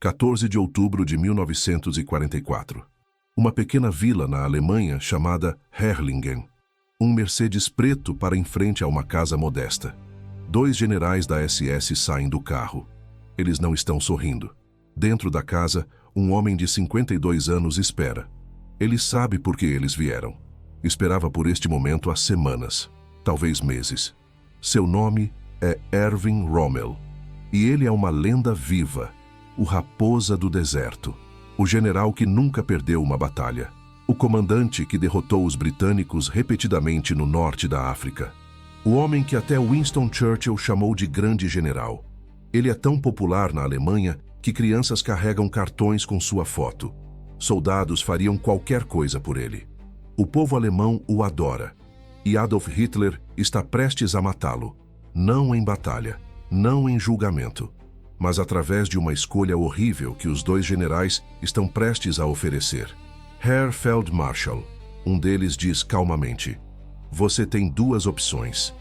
14 de outubro de 1944. Uma pequena vila na Alemanha chamada Herrlingen. Um Mercedes preto para em frente a uma casa modesta. 2 generais da SS saem do carro. Eles não estão sorrindo. Dentro da casa, um homem de 52 anos espera. Ele sabe por que eles vieram. Esperava por este momento há semanas, talvez meses. Seu nome é Erwin Rommel. E ele é uma lenda viva, o Raposa do Deserto. O general que nunca perdeu uma batalha. O comandante que derrotou os britânicos repetidamente no norte da África. O homem que até Winston Churchill chamou de grande general. Ele é tão popular na Alemanha que crianças carregam cartões com sua foto. Soldados fariam qualquer coisa por ele. O povo alemão o adora. E Adolf Hitler está prestes a matá-lo. Não em batalha, não em julgamento, mas através de uma escolha horrível que os 2 generais estão prestes a oferecer. Herr Feldmarschall, um deles diz calmamente: "Você tem 2 opções.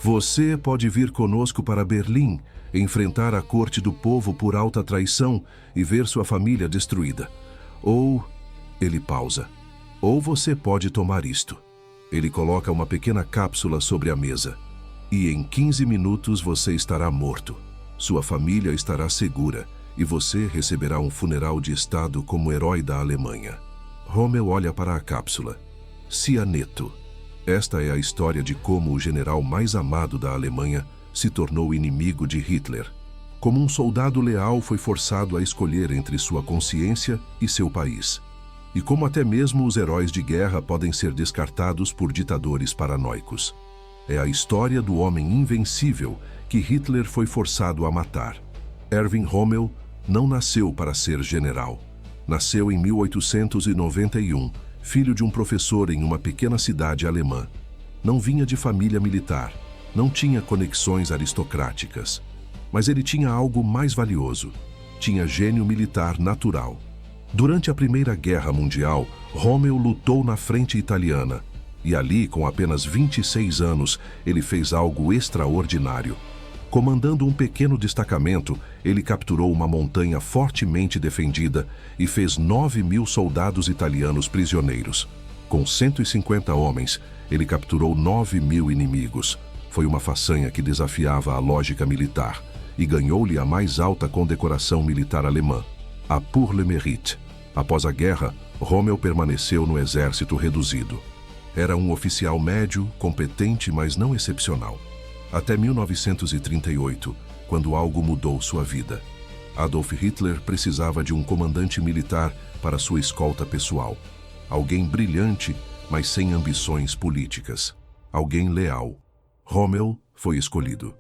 Você pode vir conosco para Berlim, enfrentar a corte do povo por alta traição e ver sua família destruída. Ou..." Ele pausa. "Ou você pode tomar isto." Ele coloca uma pequena cápsula sobre a mesa. "E em 15 minutos você estará morto. Sua família estará segura e você receberá um funeral de Estado como herói da Alemanha." Rommel olha para a cápsula. Cianeto. Esta é a história de como o general mais amado da Alemanha se tornou inimigo de Hitler. Como um soldado leal foi forçado a escolher entre sua consciência e seu país. E como até mesmo os heróis de guerra podem ser descartados por ditadores paranoicos. É a história do homem invencível que Hitler foi forçado a matar. Erwin Rommel não nasceu para ser general. Nasceu em 1891, filho de um professor em uma pequena cidade alemã. Não vinha de família militar, não tinha conexões aristocráticas. Mas ele tinha algo mais valioso. Tinha gênio militar natural. Durante a Primeira Guerra Mundial, Rommel lutou na frente italiana. E ali, com apenas 26 anos, ele fez algo extraordinário. Comandando um pequeno destacamento, ele capturou uma montanha fortemente defendida e fez 9.000 soldados italianos prisioneiros. Com 150 homens, ele capturou 9.000 inimigos. Foi uma façanha que desafiava a lógica militar e ganhou-lhe a mais alta condecoração militar alemã, a Pour le Mérite. Após a guerra, Rommel permaneceu no exército reduzido. Era um oficial médio, competente, mas não excepcional. Até 1938, quando algo mudou sua vida. Adolf Hitler precisava de um comandante militar para sua escolta pessoal. Alguém brilhante, mas sem ambições políticas. Alguém leal. Rommel foi escolhido.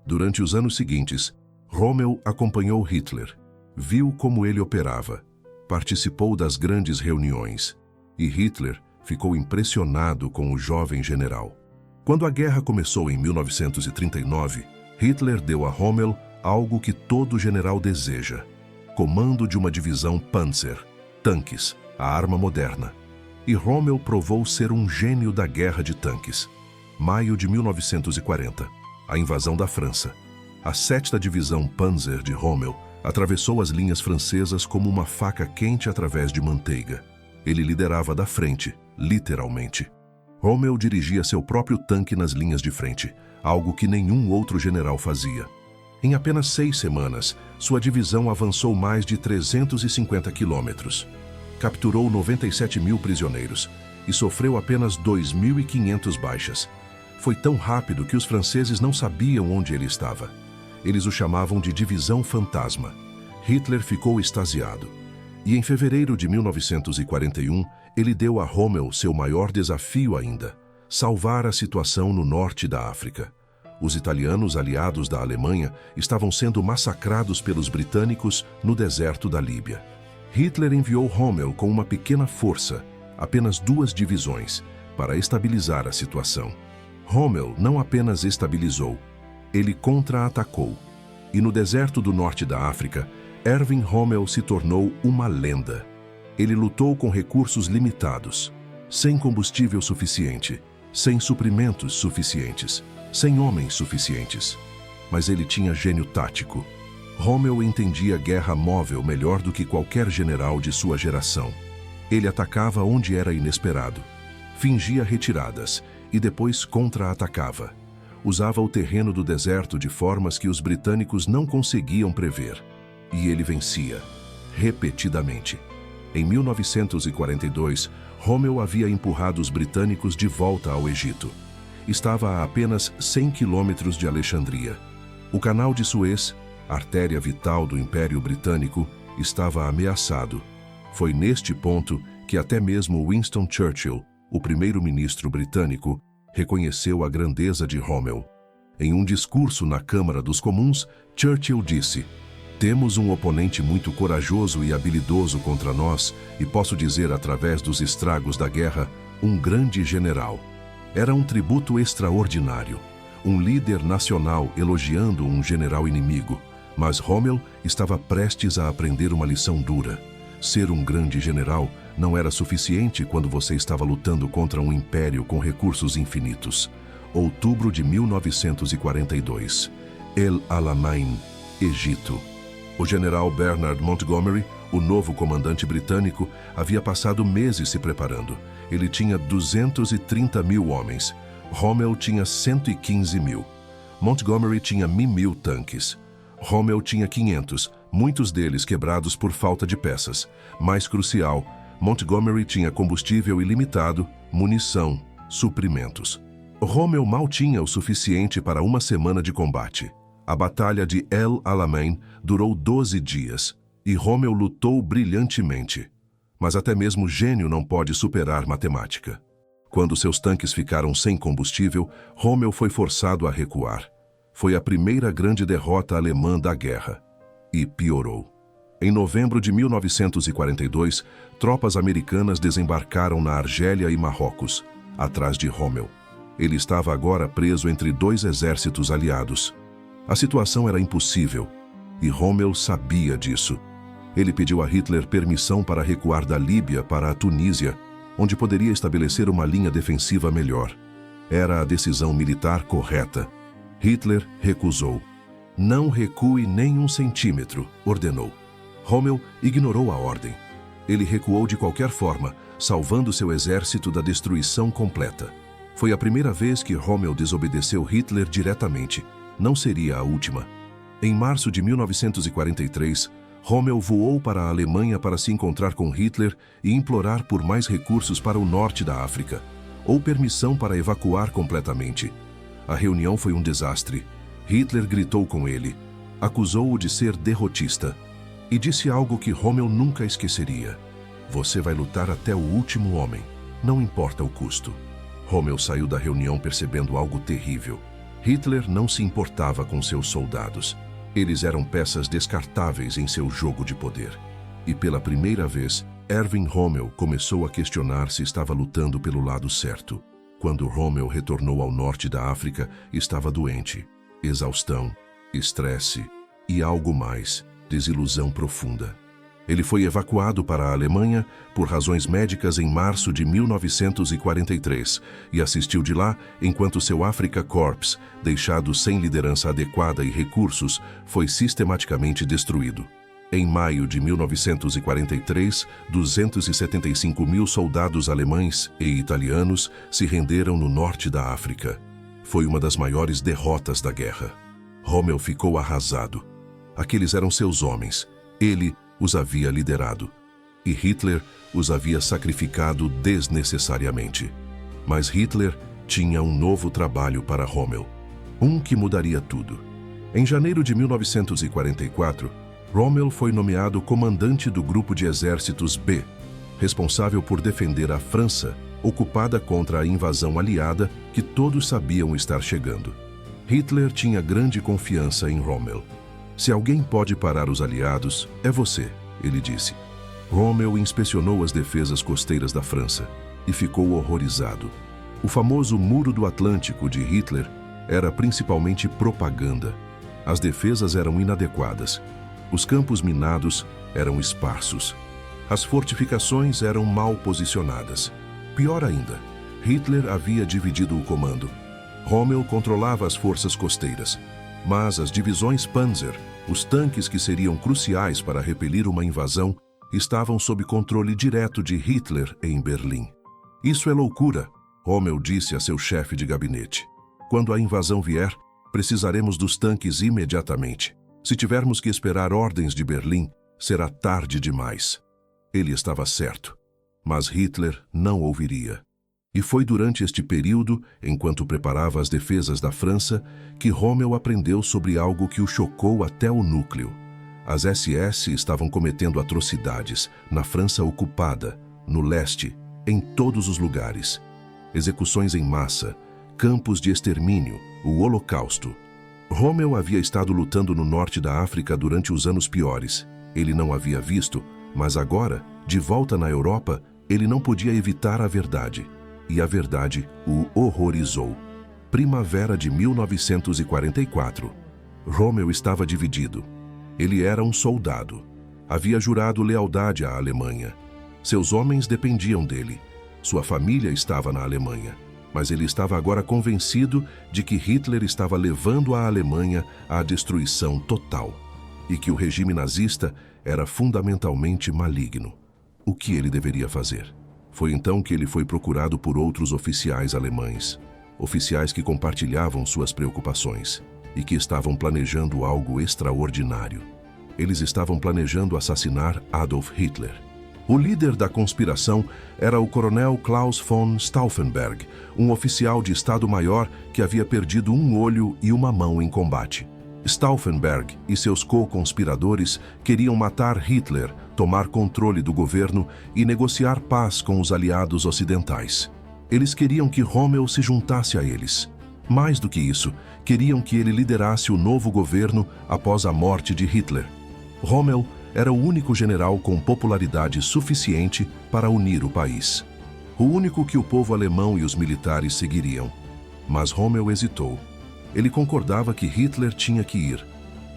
Durante os anos seguintes, Rommel acompanhou Hitler. Viu como ele operava. Participou das grandes reuniões. E Hitler ficou impressionado com o jovem general. Quando a guerra começou em 1939, Hitler deu a Rommel algo que todo general deseja: comando de uma divisão Panzer, tanques, a arma moderna. E Rommel provou ser um gênio da guerra de tanques. Maio de 1940, a invasão da França. A 7ª Divisão Panzer de Rommel atravessou as linhas francesas como uma faca quente através de manteiga. Ele liderava da frente, literalmente. Rommel dirigia seu próprio tanque nas linhas de frente, algo que nenhum outro general fazia. Em apenas 6 semanas, sua divisão avançou mais de 350 quilômetros. Capturou 97.000 prisioneiros e sofreu apenas 2.500 baixas. Foi tão rápido que os franceses não sabiam onde ele estava. Eles o chamavam de Divisão Fantasma. Hitler ficou extasiado. E em fevereiro de 1941, ele deu a Rommel seu maior desafio ainda: salvar a situação no norte da África. Os italianos aliados da Alemanha estavam sendo massacrados pelos britânicos no deserto da Líbia. Hitler enviou Rommel com uma pequena força, apenas 2 divisões, para estabilizar a situação. Rommel não apenas estabilizou, ele contra-atacou. E no deserto do norte da África, Erwin Rommel se tornou uma lenda. Ele lutou com recursos limitados, sem combustível suficiente, sem suprimentos suficientes, sem homens suficientes. Mas ele tinha gênio tático. Rommel entendia guerra móvel melhor do que qualquer general de sua geração. Ele atacava onde era inesperado, fingia retiradas e depois contra-atacava. Usava o terreno do deserto de formas que os britânicos não conseguiam prever. E ele vencia, repetidamente. Em 1942, Rommel havia empurrado os britânicos de volta ao Egito. Estava a apenas 100 quilômetros de Alexandria. O canal de Suez, artéria vital do Império Britânico, estava ameaçado. Foi neste ponto que até mesmo Winston Churchill, o primeiro-ministro britânico, reconheceu a grandeza de Rommel. Em um discurso na Câmara dos Comuns, Churchill disse: "Temos um oponente muito corajoso e habilidoso contra nós, e posso dizer, através dos estragos da guerra, um grande general." Era um tributo extraordinário. Um líder nacional elogiando um general inimigo. Mas Rommel estava prestes a aprender uma lição dura. Ser um grande general não era suficiente quando você estava lutando contra um império com recursos infinitos. Outubro de 1942. El Alamein, Egito. O general Bernard Montgomery, o novo comandante britânico, havia passado meses se preparando. Ele tinha 230 mil homens. Rommel tinha 115 mil. Montgomery tinha 1.000 tanques. Rommel tinha 500, muitos deles quebrados por falta de peças. Mais crucial, Montgomery tinha combustível ilimitado, munição, suprimentos. Rommel mal tinha o suficiente para uma semana de combate. A batalha de El Alamein durou 12 dias, e Rommel lutou brilhantemente. Mas até mesmo gênio não pode superar matemática. Quando seus tanques ficaram sem combustível, Rommel foi forçado a recuar. Foi a primeira grande derrota alemã da guerra. E piorou. Em novembro de 1942, tropas americanas desembarcaram na Argélia e Marrocos, atrás de Rommel. Ele estava agora preso entre dois exércitos aliados. A situação era impossível, e Rommel sabia disso. Ele pediu a Hitler permissão para recuar da Líbia para a Tunísia, onde poderia estabelecer uma linha defensiva melhor. Era a decisão militar correta. Hitler recusou. "Não recue nem um centímetro", ordenou. Rommel ignorou a ordem. Ele recuou de qualquer forma, salvando seu exército da destruição completa. Foi a primeira vez que Rommel desobedeceu Hitler diretamente. Não seria a última. Em março de 1943, Rommel voou para a Alemanha para se encontrar com Hitler e implorar por mais recursos para o norte da África, ou permissão para evacuar completamente. A reunião foi um desastre. Hitler gritou com ele, acusou-o de ser derrotista e disse algo que Rommel nunca esqueceria: "Você vai lutar até o último homem, não importa o custo." Rommel saiu da reunião percebendo algo terrível. Hitler não se importava com seus soldados. Eles eram peças descartáveis em seu jogo de poder. E pela primeira vez, Erwin Rommel começou a questionar se estava lutando pelo lado certo. Quando Rommel retornou ao norte da África, estava doente. Exaustão, estresse e algo mais, desilusão profunda. Ele foi evacuado para a Alemanha por razões médicas em março de 1943 e assistiu de lá enquanto seu Afrika Korps, deixado sem liderança adequada e recursos, foi sistematicamente destruído. Em maio de 1943, 275 mil soldados alemães e italianos se renderam no norte da África. Foi uma das maiores derrotas da guerra. Rommel ficou arrasado. Aqueles eram seus homens. Ele os havia liderado. E Hitler os havia sacrificado desnecessariamente. Mas Hitler tinha um novo trabalho para Rommel. Um que mudaria tudo. Em janeiro de 1944, Rommel foi nomeado comandante do Grupo de Exércitos B, responsável por defender a França, ocupada contra a invasão aliada que todos sabiam estar chegando. Hitler tinha grande confiança em Rommel. "Se alguém pode parar os aliados, é você", ele disse. Rommel inspecionou as defesas costeiras da França e ficou horrorizado. O famoso Muro do Atlântico de Hitler era principalmente propaganda. As defesas eram inadequadas. Os campos minados eram esparsos. As fortificações eram mal posicionadas. Pior ainda, Hitler havia dividido o comando. Rommel controlava as forças costeiras, mas as divisões Panzer Os tanques que seriam cruciais para repelir uma invasão estavam sob controle direto de Hitler em Berlim. Isso é loucura, Rommel disse a seu chefe de gabinete. Quando a invasão vier, precisaremos dos tanques imediatamente. Se tivermos que esperar ordens de Berlim, será tarde demais. Ele estava certo, mas Hitler não ouviria. E foi durante este período, enquanto preparava as defesas da França, que Rommel aprendeu sobre algo que o chocou até o núcleo. As SS estavam cometendo atrocidades na França ocupada, no leste, em todos os lugares. Execuções em massa, campos de extermínio, o Holocausto. Rommel havia estado lutando no norte da África durante os anos piores. Ele não havia visto, mas agora, de volta na Europa, ele não podia evitar a verdade. E a verdade o horrorizou. Primavera de 1944. Rommel estava dividido. Ele era um soldado. Havia jurado lealdade à Alemanha. Seus homens dependiam dele. Sua família estava na Alemanha. Mas ele estava agora convencido de que Hitler estava levando a Alemanha à destruição total. E que o regime nazista era fundamentalmente maligno. O que ele deveria fazer? Foi então que ele foi procurado por outros oficiais alemães, oficiais que compartilhavam suas preocupações e que estavam planejando algo extraordinário. Eles estavam planejando assassinar Adolf Hitler. O líder da conspiração era o coronel Klaus von Stauffenberg, um oficial de Estado-Maior que havia perdido um olho e uma mão em combate. Stauffenberg e seus co-conspiradores queriam matar Hitler, tomar controle do governo e negociar paz com os aliados ocidentais. Eles queriam que Rommel se juntasse a eles. Mais do que isso, queriam que ele liderasse o novo governo após a morte de Hitler. Rommel era o único general com popularidade suficiente para unir o país. O único que o povo alemão e os militares seguiriam. Mas Rommel hesitou. Ele concordava que Hitler tinha que ir.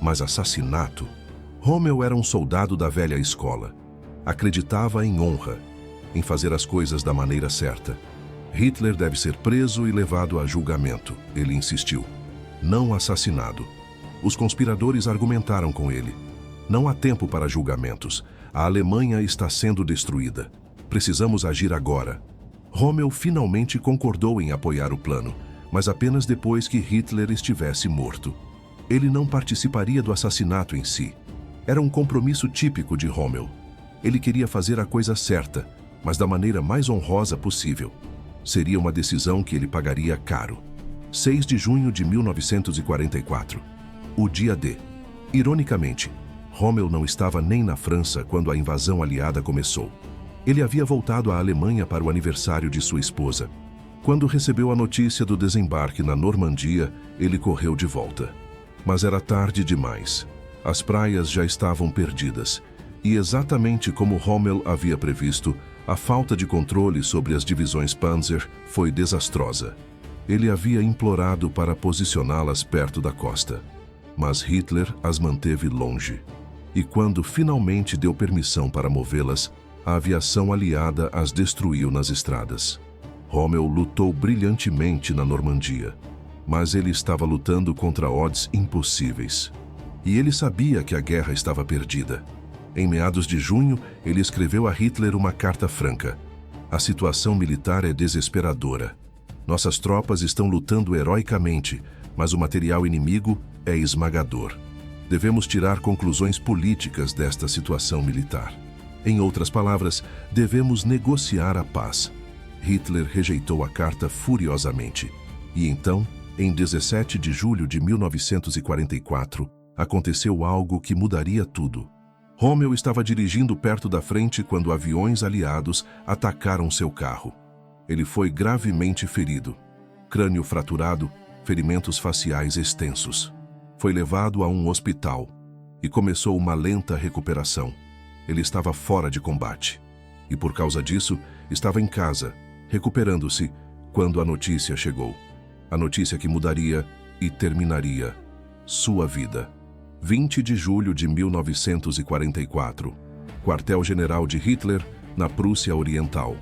Mas assassinato? Rommel era um soldado da velha escola. Acreditava em honra, em fazer as coisas da maneira certa. Hitler deve ser preso e levado a julgamento, ele insistiu. Não assassinado. Os conspiradores argumentaram com ele. Não há tempo para julgamentos. A Alemanha está sendo destruída. Precisamos agir agora. Rommel finalmente concordou em apoiar o plano, mas apenas depois que Hitler estivesse morto. Ele não participaria do assassinato em si. Era um compromisso típico de Rommel. Ele queria fazer a coisa certa, mas da maneira mais honrosa possível. Seria uma decisão que ele pagaria caro. 6 de junho de 1944. O dia D. Ironicamente, Rommel não estava nem na França quando a invasão aliada começou. Ele havia voltado à Alemanha para o aniversário de sua esposa. Quando recebeu a notícia do desembarque na Normandia, ele correu de volta. Mas era tarde demais. As praias já estavam perdidas. E exatamente como Rommel havia previsto, a falta de controle sobre as divisões Panzer foi desastrosa. Ele havia implorado para posicioná-las perto da costa. Mas Hitler as manteve longe. E quando finalmente deu permissão para movê-las, a aviação aliada as destruiu nas estradas. Rommel lutou brilhantemente na Normandia, mas ele estava lutando contra odds impossíveis. E ele sabia que a guerra estava perdida. Em meados de junho, ele escreveu a Hitler uma carta franca. A situação militar é desesperadora. Nossas tropas estão lutando heroicamente, mas o material inimigo é esmagador. Devemos tirar conclusões políticas desta situação militar. Em outras palavras, devemos negociar a paz. Hitler rejeitou a carta furiosamente. E então, em 17 de julho de 1944, aconteceu algo que mudaria tudo. Rommel estava dirigindo perto da frente quando aviões aliados atacaram seu carro. Ele foi gravemente ferido. Crânio fraturado, ferimentos faciais extensos. Foi levado a um hospital e começou uma lenta recuperação. Ele estava fora de combate e, por causa disso, estava em casa, recuperando-se, quando a notícia chegou. A notícia que mudaria e terminaria sua vida. 20 de julho de 1944. Quartel-general de Hitler, na Prússia Oriental.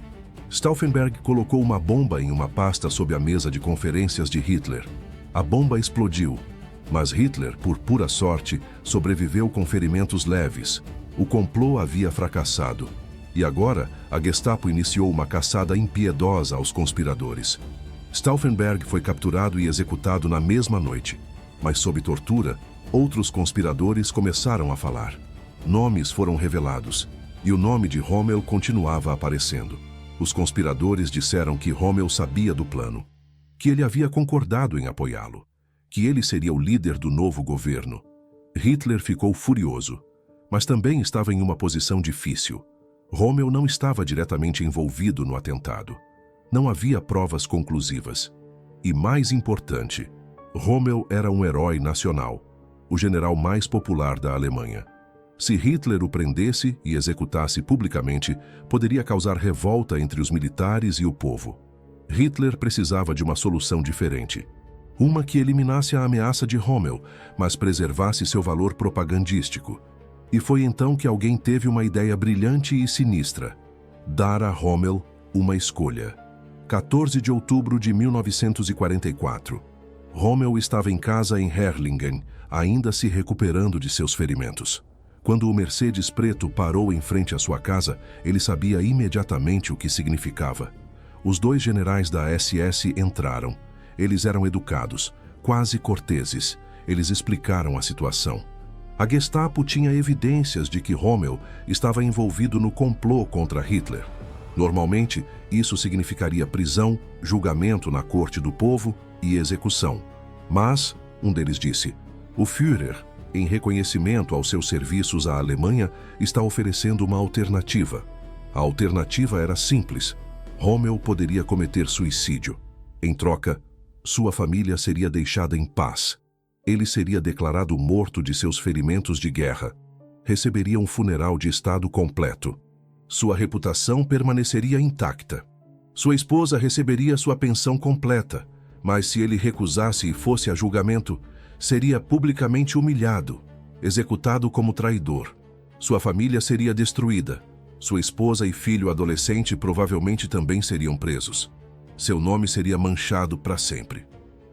Stauffenberg colocou uma bomba em uma pasta sob a mesa de conferências de Hitler. A bomba explodiu. Mas Hitler, por pura sorte, sobreviveu com ferimentos leves. O complô havia fracassado. E agora, a Gestapo iniciou uma caçada impiedosa aos conspiradores. Stauffenberg foi capturado e executado na mesma noite. Mas, sob tortura, outros conspiradores começaram a falar. Nomes foram revelados, e o nome de Rommel continuava aparecendo. Os conspiradores disseram que Rommel sabia do plano, que ele havia concordado em apoiá-lo, que ele seria o líder do novo governo. Hitler ficou furioso, mas também estava em uma posição difícil. Rommel não estava diretamente envolvido no atentado. Não havia provas conclusivas. E mais importante, Rommel era um herói nacional, o general mais popular da Alemanha. Se Hitler o prendesse e executasse publicamente, poderia causar revolta entre os militares e o povo. Hitler precisava de uma solução diferente. Uma que eliminasse a ameaça de Rommel, mas preservasse seu valor propagandístico. E foi então que alguém teve uma ideia brilhante e sinistra: dar a Rommel uma escolha. 14 de outubro de 1944. Rommel estava em casa em Herrlingen, ainda se recuperando de seus ferimentos. Quando o Mercedes preto parou em frente à sua casa, ele sabia imediatamente o que significava. Os dois generais da SS entraram. Eles eram educados, quase corteses. Eles explicaram a situação. A Gestapo tinha evidências de que Rommel estava envolvido no complô contra Hitler. Normalmente, isso significaria prisão, julgamento na corte do povo e execução. Mas, um deles disse, o Führer, em reconhecimento aos seus serviços à Alemanha, está oferecendo uma alternativa. A alternativa era simples. Rommel poderia cometer suicídio. Em troca, sua família seria deixada em paz. Ele seria declarado morto de seus ferimentos de guerra. Receberia um funeral de estado completo. Sua reputação permaneceria intacta. Sua esposa receberia sua pensão completa, mas se ele recusasse e fosse a julgamento, seria publicamente humilhado, executado como traidor. Sua família seria destruída. Sua esposa e filho adolescente provavelmente também seriam presos. Seu nome seria manchado para sempre.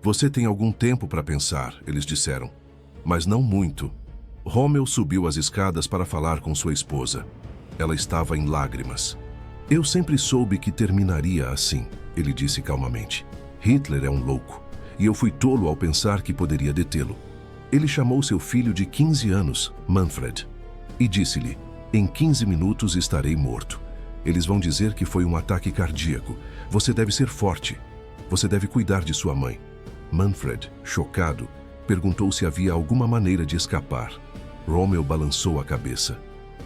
Você tem algum tempo para pensar, eles disseram. Mas não muito. Rommel subiu as escadas para falar com sua esposa. Ela estava em lágrimas. Eu sempre soube que terminaria assim, ele disse calmamente. Hitler é um louco, e eu fui tolo ao pensar que poderia detê-lo. Ele chamou seu filho de 15 anos, Manfred, e disse-lhe, em 15 minutos estarei morto. Eles vão dizer que foi um ataque cardíaco. Você deve ser forte. Você deve cuidar de sua mãe. Manfred, chocado, perguntou se havia alguma maneira de escapar. Rommel balançou a cabeça.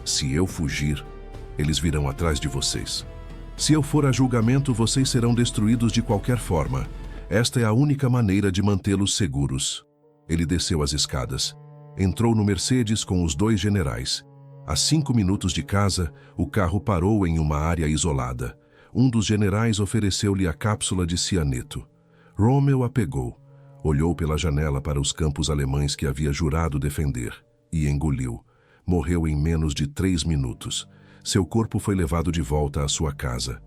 Se eu fugir, eles virão atrás de vocês. Se eu for a julgamento, vocês serão destruídos de qualquer forma. Esta é a única maneira de mantê-los seguros. Ele desceu as escadas. Entrou no Mercedes com os dois generais. A 5 minutos de casa, o carro parou em uma área isolada. Um dos generais ofereceu-lhe a cápsula de cianeto. Rommel a pegou, olhou pela janela para os campos alemães que havia jurado defender e engoliu. Morreu em menos de 3 minutos. Seu corpo foi levado de volta à sua casa.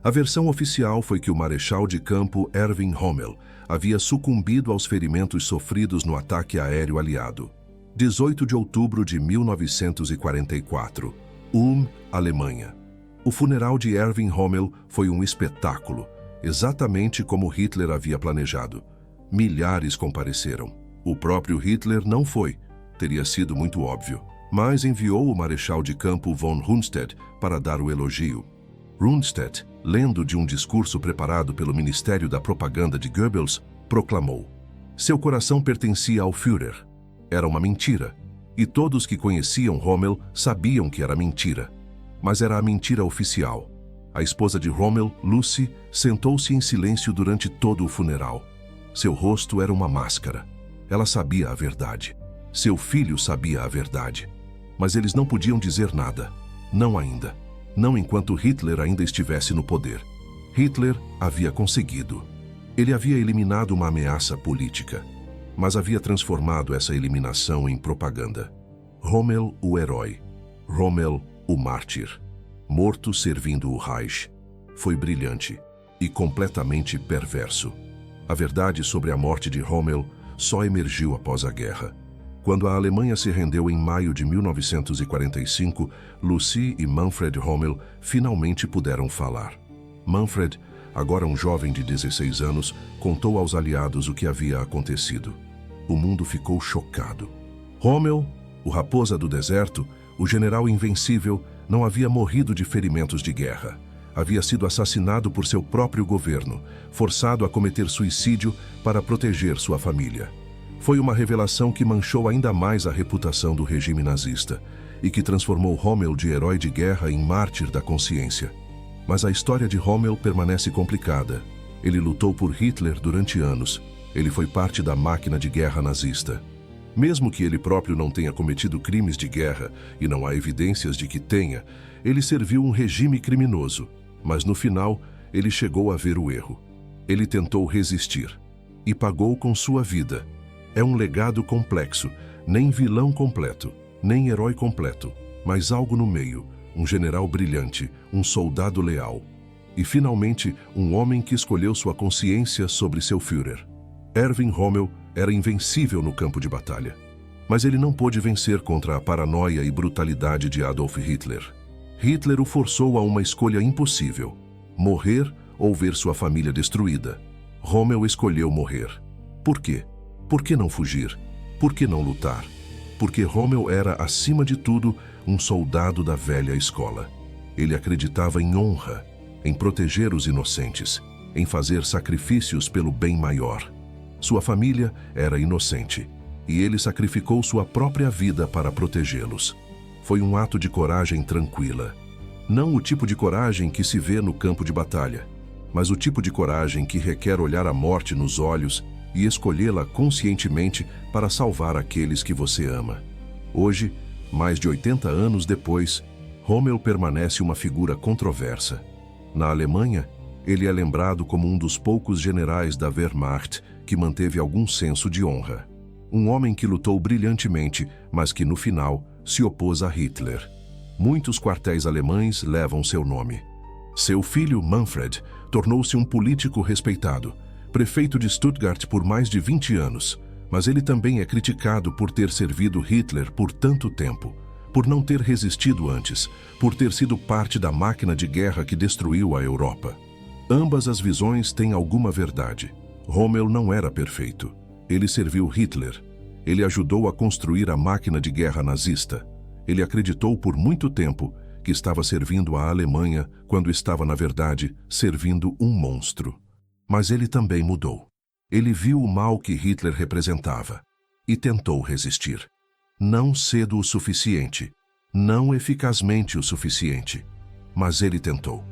A versão oficial foi que o marechal de campo Erwin Rommel havia sucumbido aos ferimentos sofridos no ataque aéreo aliado. 18 de outubro de 1944. Ulm, Alemanha. O funeral de Erwin Rommel foi um espetáculo, exatamente como Hitler havia planejado. Milhares compareceram. O próprio Hitler não foi. Teria sido muito óbvio. Mas enviou o marechal de campo von Rundstedt para dar o elogio. Rundstedt, lendo de um discurso preparado pelo Ministério da Propaganda de Goebbels, proclamou: seu coração pertencia ao Führer. Era uma mentira, e todos que conheciam Rommel sabiam que era mentira. Mas era a mentira oficial. A esposa de Rommel, Lucy, sentou-se em silêncio durante todo o funeral. Seu rosto era uma máscara. Ela sabia a verdade. Seu filho sabia a verdade. Mas eles não podiam dizer nada. Não ainda. Não enquanto Hitler ainda estivesse no poder. Hitler havia conseguido. Ele havia eliminado uma ameaça política, mas havia transformado essa eliminação em propaganda. Rommel, o herói. Rommel, o mártir. Morto servindo o Reich. Foi brilhante e completamente perverso. A verdade sobre a morte de Rommel só emergiu após a guerra. Quando a Alemanha se rendeu em maio de 1945, Lucy e Manfred Rommel finalmente puderam falar. Manfred, agora um jovem de 16 anos, contou aos aliados o que havia acontecido. O mundo ficou chocado. Rommel, o raposa do deserto, o general invencível, não havia morrido de ferimentos de guerra. Havia sido assassinado por seu próprio governo, forçado a cometer suicídio para proteger sua família. Foi uma revelação que manchou ainda mais a reputação do regime nazista e que transformou Rommel de herói de guerra em mártir da consciência. Mas a história de Rommel permanece complicada. Ele lutou por Hitler durante anos. Ele foi parte da máquina de guerra nazista. Mesmo que ele próprio não tenha cometido crimes de guerra, e não há evidências de que tenha, ele serviu um regime criminoso. Mas no final, ele chegou a ver o erro. Ele tentou resistir. E pagou com sua vida. É um legado complexo, nem vilão completo, nem herói completo, mas algo no meio, um general brilhante, um soldado leal. E finalmente, um homem que escolheu sua consciência sobre seu Führer. Erwin Rommel era invencível no campo de batalha. Mas ele não pôde vencer contra a paranoia e brutalidade de Adolf Hitler. Hitler o forçou a uma escolha impossível: morrer ou ver sua família destruída. Rommel escolheu morrer. Por quê? Por que não fugir? Por que não lutar? Porque Rommel era, acima de tudo, um soldado da velha escola. Ele acreditava em honra, em proteger os inocentes, em fazer sacrifícios pelo bem maior. Sua família era inocente, e ele sacrificou sua própria vida para protegê-los. Foi um ato de coragem tranquila. Não o tipo de coragem que se vê no campo de batalha, mas o tipo de coragem que requer olhar a morte nos olhos e escolhê-la conscientemente para salvar aqueles que você ama. Hoje, mais de 80 anos depois, Rommel permanece uma figura controversa. Na Alemanha, ele é lembrado como um dos poucos generais da Wehrmacht que manteve algum senso de honra. Um homem que lutou brilhantemente, mas que no final se opôs a Hitler. Muitos quartéis alemães levam seu nome. Seu filho, Manfred, tornou-se um político respeitado, prefeito de Stuttgart por mais de 20 anos, mas ele também é criticado por ter servido Hitler por tanto tempo, por não ter resistido antes, por ter sido parte da máquina de guerra que destruiu a Europa. Ambas as visões têm alguma verdade. Rommel não era perfeito. Ele serviu Hitler. Ele ajudou a construir a máquina de guerra nazista. Ele acreditou por muito tempo que estava servindo a Alemanha quando estava, na verdade, servindo um monstro. Mas ele também mudou. Ele viu o mal que Hitler representava e tentou resistir. Não cedo o suficiente, não eficazmente o suficiente, mas ele tentou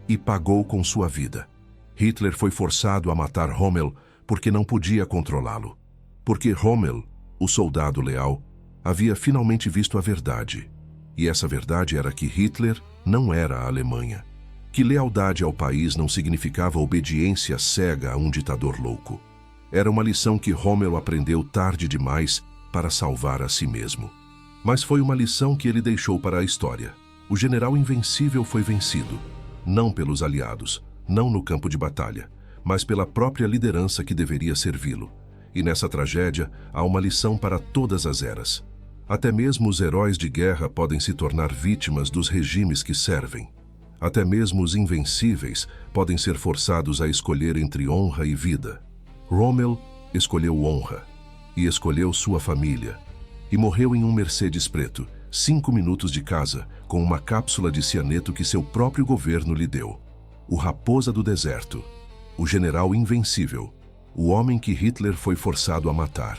e pagou com sua vida. Hitler foi forçado a matar Rommel porque não podia controlá-lo. Porque Rommel, o soldado leal, havia finalmente visto a verdade. E essa verdade era que Hitler não era a Alemanha. Que lealdade ao país não significava obediência cega a um ditador louco. Era uma lição que Rommel aprendeu tarde demais para salvar a si mesmo. Mas foi uma lição que ele deixou para a história. O general invencível foi vencido, não pelos aliados, não no campo de batalha, mas pela própria liderança que deveria servi-lo. E nessa tragédia há uma lição para todas as eras. Até mesmo os heróis de guerra podem se tornar vítimas dos regimes que servem. Até mesmo os invencíveis podem ser forçados a escolher entre honra e vida. Rommel escolheu honra e escolheu sua família. E morreu em um Mercedes preto, 5 minutos de casa, com uma cápsula de cianeto que seu próprio governo lhe deu. O raposa do deserto, o general invencível, o homem que Hitler foi forçado a matar.